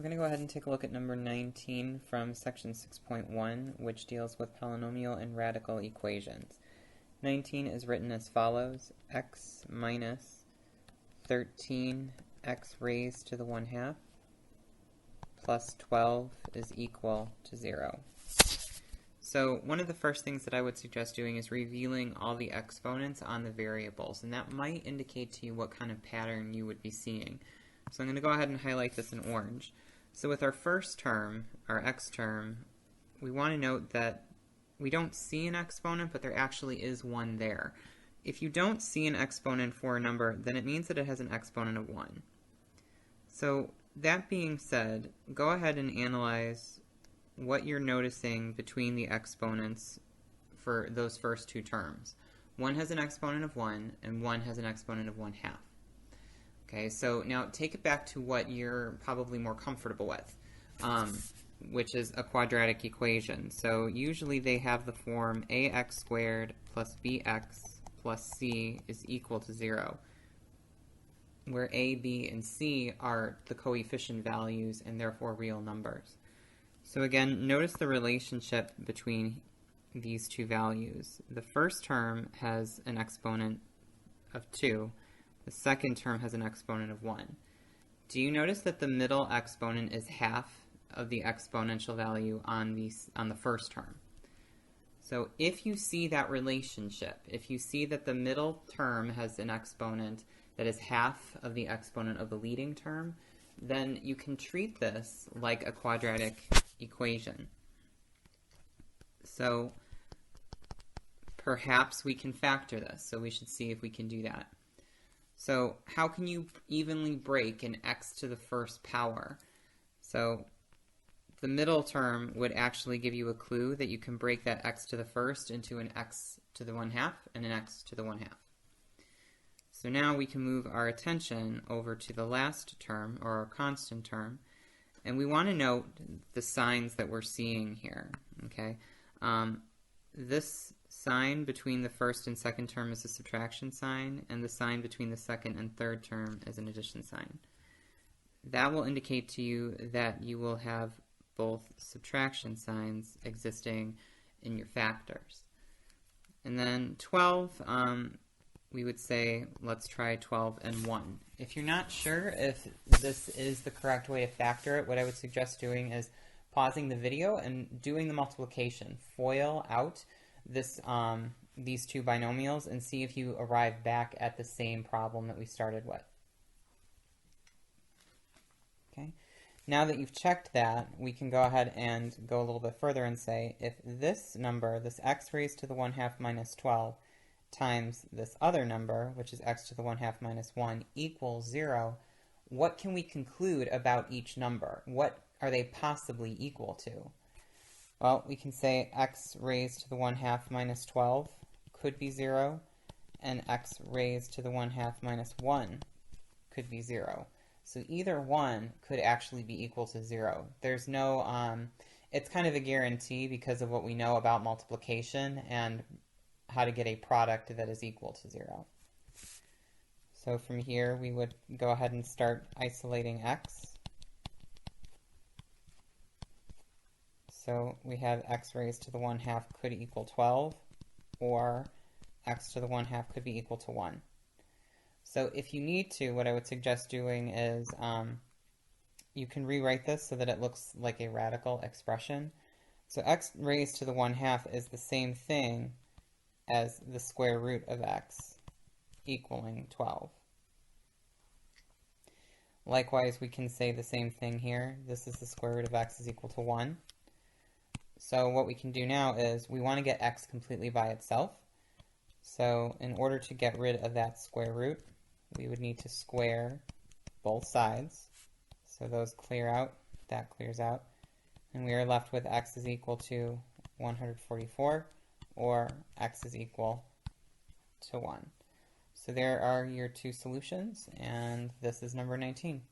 We're going to go ahead and take a look at number 19 from section 6.1, which deals with polynomial and radical equations. 19 is written as follows: x minus 13x raised to the 1/2 plus 12 is equal to 0. So one of the first things that I would suggest doing is revealing all the exponents on the variables, and that might indicate to you what kind of pattern you would be seeing. So I'm going to go ahead and highlight this in orange. So with our first term, our x term, we want to note that we don't see an exponent, but there actually is one there. If you don't see an exponent for a number, then it means that it has an exponent of 1. So that being said, go ahead and analyze what you're noticing between the exponents for those first two terms. One has an exponent of 1, and one has an exponent of 1/2. Okay, so now take it back to what you're probably more comfortable with, which is a quadratic equation. So usually they have the form ax squared plus bx plus c is equal to 0, where a, b, and c are the coefficient values and therefore real numbers. So again, notice the relationship between these two values. The first term has an exponent of 2. The second term has an exponent of 1. Do you notice that the middle exponent is half of the exponential value on the first term? So if you see that relationship, if you see that the middle term has an exponent that is half of the exponent of the leading term, then you can treat this like a quadratic equation. So perhaps we can factor this, so we should see if we can do that. So how can you evenly break an x to the first power? So the middle term would actually give you a clue that you can break that x to the first into an x to the 1/2 and an x to the 1/2. So now we can move our attention over to the last term, or our constant term, and we want to note the signs that we're seeing here. Okay, this sign between the first and second term is a subtraction sign, and the sign between the second and third term is an addition sign. That will indicate to you that you will have both subtraction signs existing in your factors. And then 12, we would say, let's try 12 and 1. If you're not sure if this is the correct way to factor it, what I would suggest doing is pausing the video and doing the multiplication. FOIL out these two binomials and see if you arrive back at the same problem that we started with. Okay. Now that you've checked that, we can go ahead and go a little bit further and say, if this number, this x raised to the 1/2 minus 12, times this other number, which is x to the 1/2 minus 1, equals 0, what can we conclude about each number? What are they possibly equal to? Well, we can say x raised to the 1/2 minus 12 could be 0, and x raised to the 1/2 minus 1 could be 0. So either one could actually be equal to 0. There's no, it's kind of a guarantee because of what we know about multiplication and how to get a product that is equal to 0. So from here, we would go ahead and start isolating x. So we have x raised to the 1/2 could equal 12, or x to the 1/2 could be equal to 1. So if you need to, what I would suggest doing is you can rewrite this so that it looks like a radical expression. So x raised to the 1/2 is the same thing as the square root of x equaling 12. Likewise, we can say the same thing here. This is the square root of x is equal to 1. So what we can do now is we want to get x completely by itself. So in order to get rid of that square root, we would need to square both sides. So those clear out, that clears out, and we are left with x is equal to 144, or x is equal to 1. So there are your two solutions, and this is number 19.